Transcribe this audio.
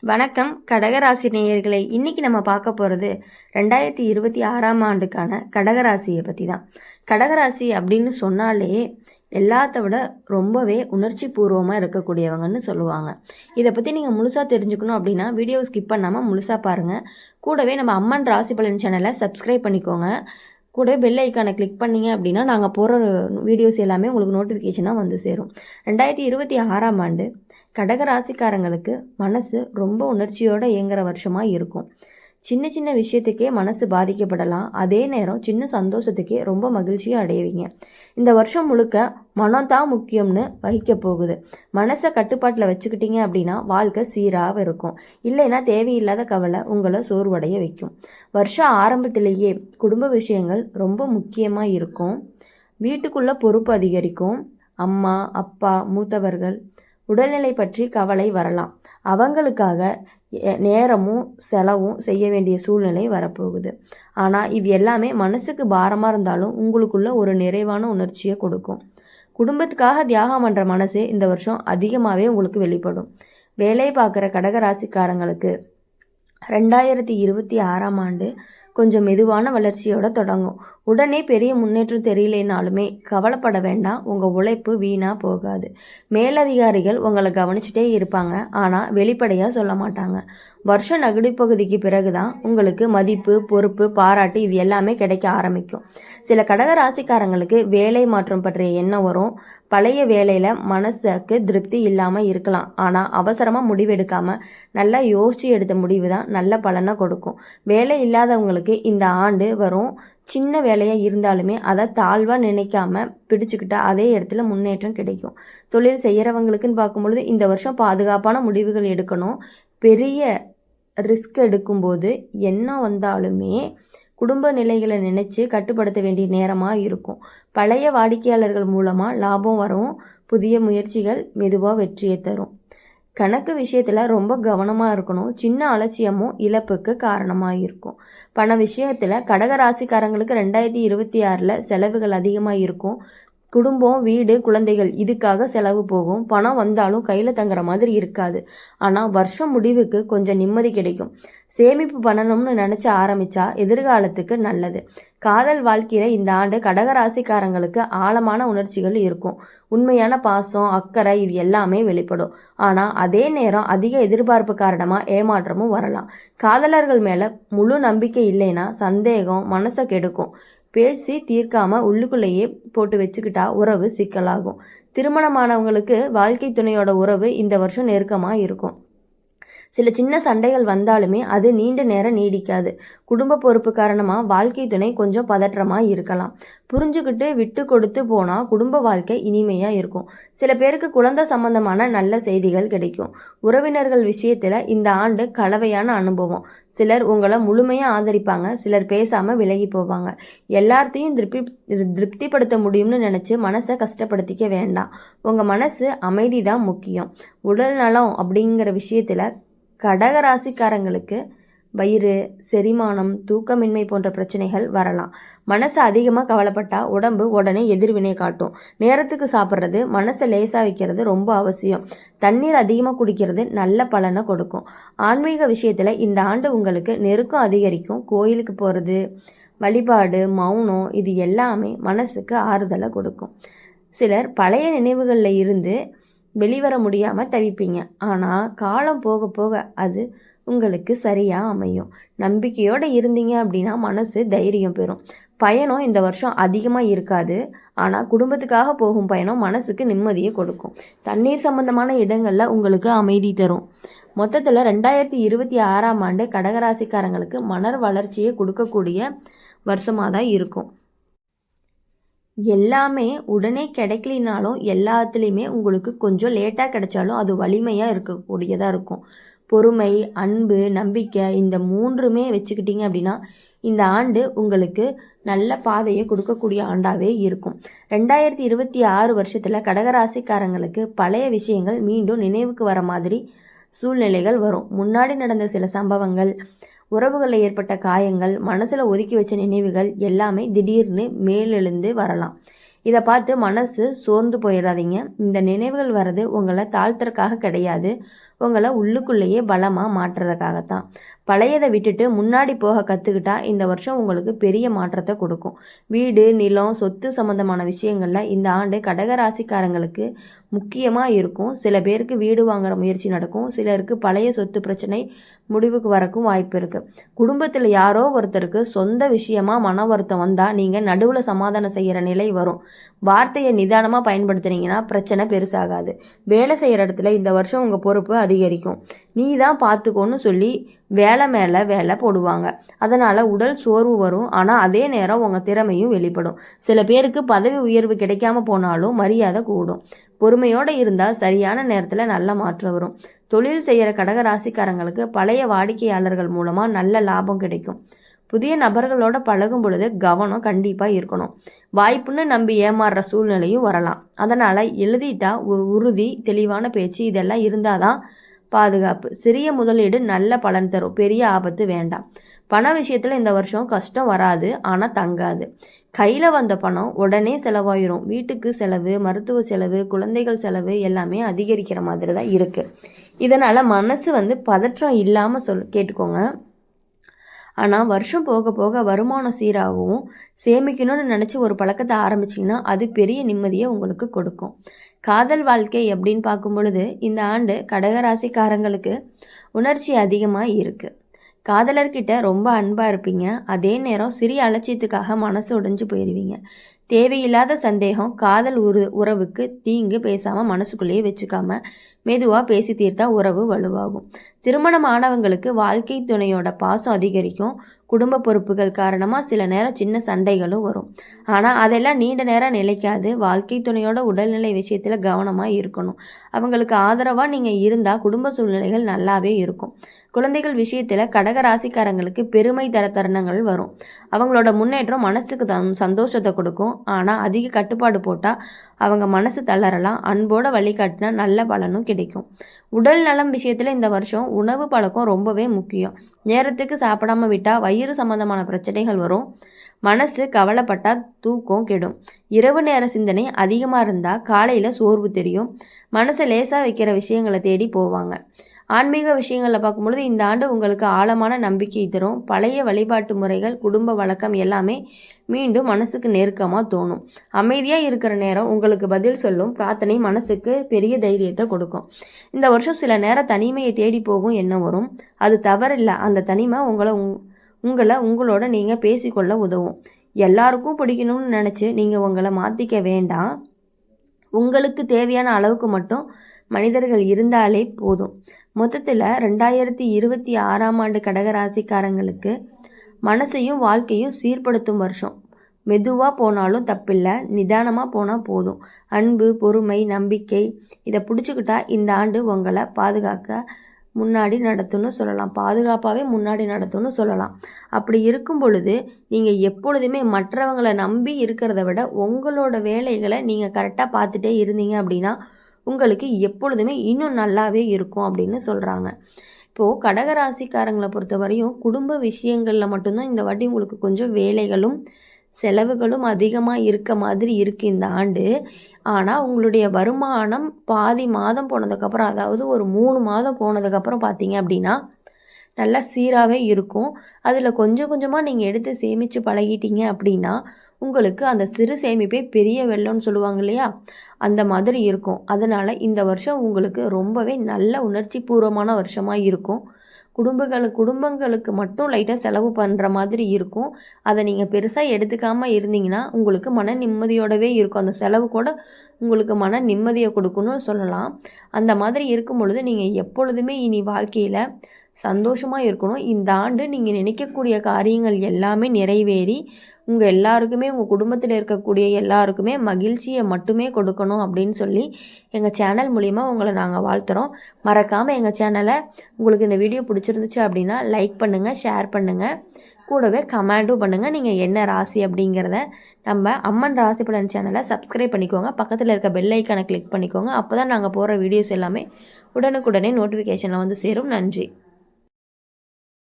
வணக்கம் கடகராசி நேயர்களை. இன்னைக்கு நம்ம பார்க்க போகிறது 2026ஆம் ஆண்டுக்கான கடகராசியை பற்றி தான். கடகராசி அப்படின்னு சொன்னாலே எல்லாத்த விட ரொம்பவே உணர்ச்சி பூர்வமாக இருக்கக்கூடியவங்கன்னு சொல்லுவாங்க. இதை பற்றி நீங்கள் முழுசாக தெரிஞ்சுக்கணும் அப்படின்னா வீடியோ ஸ்கிப் பண்ணாமல் முழுசாக பாருங்கள். கூடவே நம்ம அம்மன் ராசி பலன் சேனலை சப்ஸ்கிரைப் பண்ணிக்கோங்க. கூடவே பெல் ஐக்கானை கிளிக் பண்ணிங்க அப்படின்னா நாங்கள் போகிற வீடியோஸ் எல்லாமே உங்களுக்கு நோட்டிஃபிகேஷனாக வந்து சேரும். 2026ஆம் ஆண்டு கடகராசிக்காரங்களுக்கு மனசு ரொம்ப உணர்ச்சியோடு இயங்குகிற வருஷமாக இருக்கும். சின்ன சின்ன விஷயத்துக்கே மனசு பாதிக்கப்படலாம். அதே நேரம் சின்ன சந்தோஷத்துக்கே ரொம்ப மகிழ்ச்சியாக அடைவீங்க. இந்த வருஷம் முழுக்க மனம் தான் முக்கியம்னு வகிக்க போகுது. மனசை கட்டுப்பாட்டில் வச்சுக்கிட்டீங்க அப்படின்னா வாழ்க்கை சீராக இருக்கும். இல்லைன்னா தேவையில்லாத கவலை உங்களை சோர்வடைய வைக்கும். வருஷம் ஆரம்பத்திலேயே குடும்ப விஷயங்கள் ரொம்ப முக்கியமாக இருக்கும். வீட்டுக்குள்ளே பொறுப்பு அதிகரிக்கும். அம்மா அப்பா மூத்தவர்கள் உடல்நிலை பற்றி கவலை வரலாம். அவங்களுக்காக நேரமும் செலவும் செய்ய வேண்டிய சூழ்நிலை வரப்போகுது. ஆனால் இது எல்லாமே மனசுக்கு பாரமாக இருந்தாலும் உங்களுக்குள்ள ஒரு நிறைவான உணர்ச்சியை கொடுக்கும். குடும்பத்துக்காக தியாகம் பண்ணுற மனசு இந்த வருஷம் அதிகமாகவே உங்களுக்கு வெளிப்படும். வேலை பார்க்குற கடகராசிக்காரங்களுக்கு 2026ஆம் ஆண்டு கொஞ்சம் மெதுவான வளர்ச்சியோட தொடங்கும். உடனே பெரிய முன்னேற்றம் தெரியலைனாலுமே கவலைப்பட வேண்டாம். உங்கள் உழைப்பு வீணாக போகாது. மேலதிகாரிகள் உங்களை கவனிச்சுட்டே இருப்பாங்க, ஆனால் வெளிப்படையாக சொல்ல மாட்டாங்க. வருஷம் நடுப்பகுதிக்கு பிறகு தான் உங்களுக்கு மதிப்பு பொறுப்பு பாராட்டு இது எல்லாமே கிடைக்க ஆரம்பிக்கும். சில கடகராசிக்காரங்களுக்கு வேலை மாற்றம் பற்றிய எண்ணம் வரும். பழைய வேலையில் மனசுக்கு திருப்தி இல்லாமல் இருக்கலாம், ஆனால் அவசரமாக முடிவெடுக்காமல் நல்லா யோசித்து எடுத்த முடிவு தான் நல்ல பலனை கொடுக்கும். வேலை இல்லாதவங்களுக்கு இந்த ஆண்டு வரும். சின்ன வேலையாக இருந்தாலுமே அதை தாழ்வாக நினைக்காம பிடிச்சிக்கிட்டா அதே இடத்துல முன்னேற்றம் கிடைக்கும். தொழில் செய்கிறவங்களுக்குன்னு பார்க்கும்பொழுது இந்த வருஷம் பாதுகாப்பான முடிவுகள் எடுக்கணும். பெரிய ரிஸ்க் எடுக்கும்போது என்ன வந்தாலுமே குடும்ப நிலைகளை நினச்சி கட்டுப்படுத்த வேண்டிய நேரமாக இருக்கும். பழைய வாடிக்கையாளர்கள் மூலமாக லாபம் வரும். புதிய முயற்சிகள் மெதுவாக வெற்றியை தரும். கணக்கு விஷயத்தில் ரொம்ப கவனமாக இருக்கணும். சின்ன அலட்சியமும் இழப்புக்கு காரணமாக இருக்கும். பண விஷயத்தில் கடகராசிக்காரங்களுக்கு 2026 செலவுகள் அதிகமாக இருக்கும். குடும்பம் வீடு குழந்தைகள் இதுக்காக செலவு போகும். பணம் வந்தாலும் கையில் தங்குற மாதிரி இருக்காது. ஆனால் வருஷம் முடிவுக்கு கொஞ்சம் நிம்மதி கிடைக்கும். சேமிப்பு பண்ணணும்னு நினச்சி ஆரம்பித்தா எதிர்காலத்துக்கு நல்லது. காதல் வாழ்க்கையில் இந்த ஆண்டு கடகராசிக்காரங்களுக்கு ஆழமான உணர்ச்சிகள் இருக்கும். உண்மையான பாசம் அக்கறை இது எல்லாமே வெளிப்படும். ஆனால் அதே நேரம் அதிக எதிர்பார்ப்பு காரணமாக ஏமாற்றமும் வரலாம். காதலர்கள் மேலே முழு நம்பிக்கை இல்லைன்னா சந்தேகம் மனசை கெடுக்கும். பேசி தீர்க்காமல் உள்ளுக்குள்ளேயே போட்டு வச்சுக்கிட்டா உறவு சிக்கலாகும். திருமணமானவங்களுக்கு வாழ்க்கை துணையோட உறவு இந்த வருஷம் நெருக்கமாக இருக்கும். சில சின்ன சண்டைகள் வந்தாலுமே அது நீண்ட நேரம் நீடிக்காது. குடும்ப பொறுப்பு காரணமாக வாழ்க்கை துணை கொஞ்சம் பதற்றமாக இருக்கலாம். புரிஞ்சுக்கிட்டு விட்டு கொடுத்து போனால் குடும்ப வாழ்க்கை இனிமையாக இருக்கும். சில பேருக்கு குழந்தை சம்பந்தமான நல்ல செய்திகள் கிடைக்கும். உறவினர்கள் விஷயத்தில் இந்த ஆண்டு கலவையான அனுபவம். சிலர் உங்களை முழுமையாக ஆதரிப்பாங்க, சிலர் பேசாமல் விலகி போவாங்க. எல்லாத்தையும் திருப்திப்படுத்த முடியும்னு நினச்சி மனசை கஷ்டப்படுத்திக்க வேண்டாம். உங்கள் மனசு அமைதி தான் முக்கியம். உடல் நலம் அப்படிங்கிற விஷயத்தில் கடகராசிக்காரங்களுக்கு வயிறு செரிமானம் தூக்கமின்மை போன்ற பிரச்சனைகள் வரலாம். மனசு அதிகமாக கவலைப்பட்டால் உடம்பு உடனே எதிர்வினை காட்டும். நேரத்துக்கு சாப்பிட்றது மனசை லேசாக வைக்கிறது ரொம்ப அவசியம். தண்ணீர் அதிகமாக குடிக்கிறது நல்ல பலனை கொடுக்கும். ஆன்மீக விஷயத்தில் இந்த ஆண்டு உங்களுக்கு நெருக்கம் அதிகரிக்கும். கோயிலுக்கு போகிறது வழிபாடு மௌனம் இது எல்லாமே மனசுக்கு ஆறுதலை கொடுக்கும். சிலர் பழைய நினைவுகளில் இருந்து வெளிவர முடியாமல் தவிப்பீங்க. ஆனால் காலம் போக போக அது உங்களுக்கு சரியாக அமையும். நம்பிக்கையோடு இருந்தீங்க அப்படின்னா மனசு தைரியம் பெறும். பயணம் இந்த வருஷம் அதிகமாக இருக்காது, ஆனால் குடும்பத்துக்காக போகும் பயணம் மனசுக்கு நிம்மதியை கொடுக்கும். தண்ணீர் சம்பந்தமான இடங்களில் உங்களுக்கு அமைதி தரும். மொத்தத்தில் 2026ஆம் ஆண்டு கடகராசிக்காரங்களுக்கு மன வளர்ச்சியை கொடுக்கக்கூடிய வருஷமாக தான் இருக்கும். எல்லாமே உடனே கிடைக்கலினாலும் எல்லாத்துலேயுமே உங்களுக்கு கொஞ்சம் லேட்டாக கிடைச்சாலும் அது வலிமையாக இருக்கக்கூடியதாக இருக்கும். பொறுமை அன்பு நம்பிக்கை இந்த மூன்றுமே வச்சுக்கிட்டிங்க அப்படின்னா இந்த ஆண்டு உங்களுக்கு நல்ல பாதையை கொடுக்கக்கூடிய ஆண்டாகவே இருக்கும். 2026 வருஷத்தில் கடகராசிக்காரங்களுக்கு பழைய விஷயங்கள் மீண்டும் நினைவுக்கு வர மாதிரி சூழ்நிலைகள் வரும். முன்னாடி நடந்த சில சம்பவங்கள் உறவுகளில் ஏற்பட்ட காயங்கள் மனசில் ஒதுக்கி வச்ச நினைவுகள் எல்லாமே திடீர்னு மேலெழுந்து வரலாம். இதை பார்த்து மனசு சோர்ந்து போயிடாதீங்க. இந்த நினைவுகள் வர்றது உங்களை தாழ்த்துறதுக்காக கிடையாது, உங்களை உள்ளுக்குள்ளேயே பலமாக மாற்றுறதுக்காகத்தான். பழையதை விட்டுட்டு முன்னாடி போக கற்றுக்கிட்டா இந்த வருஷம் உங்களுக்கு பெரிய மாற்றத்தை கொடுக்கும். வீடு, நிலம், சொத்து சம்மந்தமான விஷயங்களில் இந்த ஆண்டு கடகராசிக்காரங்களுக்கு முக்கியமாக இருக்கும். சில பேருக்கு வீடு வாங்குகிற முயற்சி நடக்கும். சிலருக்கு பழைய சொத்து பிரச்சனை முடிவுக்கு வரக்கும் வாய்ப்பு இருக்குது. குடும்பத்தில் யாரோ ஒருத்தருக்கு சொந்த விஷயமாக மன வருத்தம் வந்தால் நீங்கள் நடுவில் சமாதானம் செய்கிற நிலை வரும். வார்த்தையை நிதானமாக பயன்படுத்துனீங்கன்னா பிரச்சனை பெருசாகாது. வேலை செய்கிற இடத்துல இந்த வருஷம் உங்கள் பொறுப்பு அதிகரிக்கும். நீ தான் பார்த்துக்கோன்னு சொல்லி வேலை மேலே வேலை போடுவாங்க. அதனால் உடல் சோர்வு வரும். ஆனால் அதே நேரம் உங்கள் திறமையும் வெளிப்படும். சில பேருக்கு பதவி உயர்வு கிடைக்காம போனாலும் மரியாதை கூடும். பொறுமையோடு இருந்தால் சரியான நேரத்தில் நல்ல மாற்றம் வரும். தொழில் செய்கிற கடகராசிக்காரங்களுக்கு பழைய வாடிக்கையாளர்கள் மூலமாக நல்ல லாபம் கிடைக்கும். புதிய நபர்களோட பழகும் பொழுது கவனம் கண்டிப்பாக இருக்கணும். வாய்ப்புன்னு நம்பி ஏமாறுற சூழ்நிலையும் வரலாம். அதனால் எழுதிட்டா உறுதி, தெளிவான பேச்சு இதெல்லாம் இருந்தால் தான் பாதுகாப்பு. சிறிய முதலீடு நல்ல பலன் தரும். பெரிய ஆபத்து வேண்டாம். பண விஷயத்தில் இந்த வருஷம் கஷ்டம் வராது, ஆனால் தங்காது. கையில் வந்த பணம் உடனே செலவாயிரும். வீட்டுக்கு செலவு, மருத்துவ செலவு, குழந்தைகள் செலவு எல்லாமே அதிகரிக்கிற மாதிரி தான் இருக்குது. இதனால் மனசு பதற்றம் இல்லாமல் கேட்டுக்கோங்க. ஆனால் வருஷம் போக போக வருமானம் சீராகவும் சேமிக்கணும்னு நினச்சி ஒரு பழக்கத்தை ஆரம்பிச்சிங்கன்னா அது பெரிய நிம்மதியை உங்களுக்கு கொடுக்கும். காதல் வாழ்க்கை அப்படின்னு பார்க்கும் பொழுது இந்த ஆண்டு கடகராசிக்காரங்களுக்கு உணர்ச்சி அதிகமாக இருக்குது. காதலர்கிட்ட ரொம்ப அன்பாக இருப்பீங்க. அதே நேரம் சிறிய அலட்சியத்துக்காக மனசு உடைஞ்சு போயிடுவீங்க. தேவையில்லாத சந்தேகம் காதல் உறவுக்கு தீங்கு பேசாமல் மனசுக்குள்ளேயே வச்சுக்காம மெதுவாக பேசி தீர்த்தா உறவு வலுவாகும். திருமணமானவங்களுக்கு வாழ்க்கை துணையோட பாசம் அதிகரிக்கும். குடும்ப பொறுப்புகள் காரணமாக சில நேரம் சின்ன சண்டைகளும் வரும். ஆனால் அதெல்லாம் நீண்ட நேரம் நிலைக்காது. வாழ்க்கை துணையோட உடல்நிலை விஷயத்தில் கவனமாக இருக்கணும். அவங்களுக்கு ஆதரவாக நீங்கள் இருந்தால் குடும்ப சூழ்நிலைகள் நல்லாவே இருக்கும். குழந்தைகள் விஷயத்தில் கடகராசிக்காரங்களுக்கு பெருமை தர தருணங்கள் வரும். அவங்களோட முன்னேற்றம் மனசுக்கு சந்தோஷத்தை கொடுக்கும். ஆனால் அதிக கட்டுப்பாடு போட்டால் அவங்க மனசு தளரலாம். அன்போட வழிகாட்டினா நல்ல பலனும் கிடைக்கும். உடல் நலம் விஷயத்தில் இந்த வருஷம் உணவு பழக்கம் ரொம்பவே முக்கியம். நேரத்துக்கு சாப்பிடாம விட்டால் வயிறு சம்பந்தமான பிரச்சனைகள் வரும். மனசு கவலைப்பட்டால் தூக்கம் கெடும். இரவு நேர சிந்தனை அதிகமாக இருந்தால் காலையில் சோர்வு தெரியும். மனசை லேசாக வைக்கிற விஷயங்களை தேடி போவாங்க. ஆன்மீக விஷயங்களில் பார்க்கும்பொழுது இந்த ஆண்டு உங்களுக்கு ஆழமான நம்பிக்கை தரும். பழைய வழிபாட்டு முறைகள், குடும்ப வழக்கம் எல்லாமே மீண்டும் மனசுக்கு நெருக்கமாக தோணும். அமைதியாக இருக்கிற நேரம் உங்களுக்கு பதில் சொல்லும். பிரார்த்தனை மனசுக்கு பெரிய தைரியத்தை கொடுக்கும். இந்த வருஷம் சில நேரம் தனிமையை தேடி போகும் எண்ணம் வரும். அது தவறில்லை. அந்த தனிமை உங்களோட நீங்கள் பேசிக்கொள்ள உதவும். எல்லாருக்கும் பிடிக்கணும்னு நினச்சி நீங்கள் உங்களை மாற்றிக்க வேண்டாம். உங்களுக்கு தேவையான அளவுக்கு மட்டும் மனிதர்கள் இருந்தாலே போதும். மொத்தத்தில் 2026ஆம் ஆண்டு கடகராசிக்காரங்களுக்கு மனசையும் வாழ்க்கையும் சீர்படுத்தும் வருஷம். மெதுவாக போனாலும் தப்பில்லை, நிதானமாக போனால் போதும். அன்பு, பொறுமை, நம்பிக்கை இதை பிடிச்சிக்கிட்டா இந்த ஆண்டு உங்களை பாதுகாப்பாகவே முன்னாடி நடத்தும்னு சொல்லலாம். அப்படி இருக்கும் பொழுது நீங்கள் எப்பொழுதுமே மற்றவங்களை நம்பி இருக்கிறத விட உங்களோட வேலைகளை நீங்கள் கரெக்டாக பார்த்துட்டே இருந்தீங்க அப்படின்னா உங்களுக்கு எப்பொழுதுமே இன்னும் நல்லாவே இருக்கும் அப்படின்னு சொல்கிறாங்க. இப்போது கடகராசிக்காரங்களை பொறுத்த வரையும் குடும்ப விஷயங்களில் மட்டும்தான் இந்த வாட்டி உங்களுக்கு கொஞ்சம் வேலைகளும் செலவுகளும் அதிகமாக இருக்க மாதிரி இருக்குது இந்த ஆண்டு. ஆனால் உங்களுடைய வருமானம் பாதி மாதம் போனதுக்கப்புறம், அதாவது ஒரு 3 மாதம் போனதுக்கப்புறம் பார்த்தீங்க அப்படின்னா நல்லா சீராகவே இருக்கும். அதில் கொஞ்சம் கொஞ்சமாக நீங்கள் எடுத்து சேமித்து பழகிட்டீங்க அப்படின்னா உங்களுக்கு அந்த சிறு சேமிப்பே பெரிய வெள்ளம்னு சொல்லுவாங்க இல்லையா, அந்த மாதிரி இருக்கும். அதனால் இந்த வருஷம் உங்களுக்கு ரொம்பவே நல்ல உணர்ச்சி பூர்வமான வருஷமாக இருக்கும். குடும்பங்களுக்கு மட்டும் லைட்டாக செலவு பண்ணுற மாதிரி இருக்கும். அதை நீங்கள் பெருசாக எடுத்துக்காமல் இருந்தீங்கன்னா உங்களுக்கு மன நிம்மதியோடவே இருக்கும். அந்த செலவு கூட உங்களுக்கு மன நிம்மதியை கொடுக்கணும்னு சொல்லலாம். அந்த மாதிரி இருக்கும் பொழுது நீங்கள் எப்பொழுதுமே இனி வாழ்க்கையில் சந்தோஷமாக இருக்கணும். இந்த ஆண்டு நீங்கள் நினைக்கக்கூடிய காரியங்கள் எல்லாமே நிறைவேறி உங்கள் எல்லாருக்குமே, உங்கள் குடும்பத்தில் இருக்கக்கூடிய எல்லாருக்குமே மகிழ்ச்சியை மட்டுமே கொடுக்கணும் அப்படின்னு சொல்லி எங்கள் சேனல் மூலிமா உங்களை நாங்கள் வாழ்த்துறோம். மறக்காமல் எங்கள் சேனலை உங்களுக்கு இந்த வீடியோ பிடிச்சிருந்துச்சு அப்படின்னா லைக் பண்ணுங்கள், ஷேர் பண்ணுங்கள், கூடவே கமெண்ட்டும் பண்ணுங்கள். நீங்கள் என்ன ராசி அப்படிங்கிறத நம்ம அம்மன் ராசி பலன் சேனலை சப்ஸ்கிரைப் பண்ணிக்கோங்க. பக்கத்தில் இருக்க பெல் ஐக்கானை கிளிக் பண்ணிக்கோங்க. அப்போ தான் நாங்கள் போகிற வீடியோஸ் எல்லாமே உடனுக்குடனே நோட்டிஃபிகேஷனில் வந்து சேரும். நன்றி.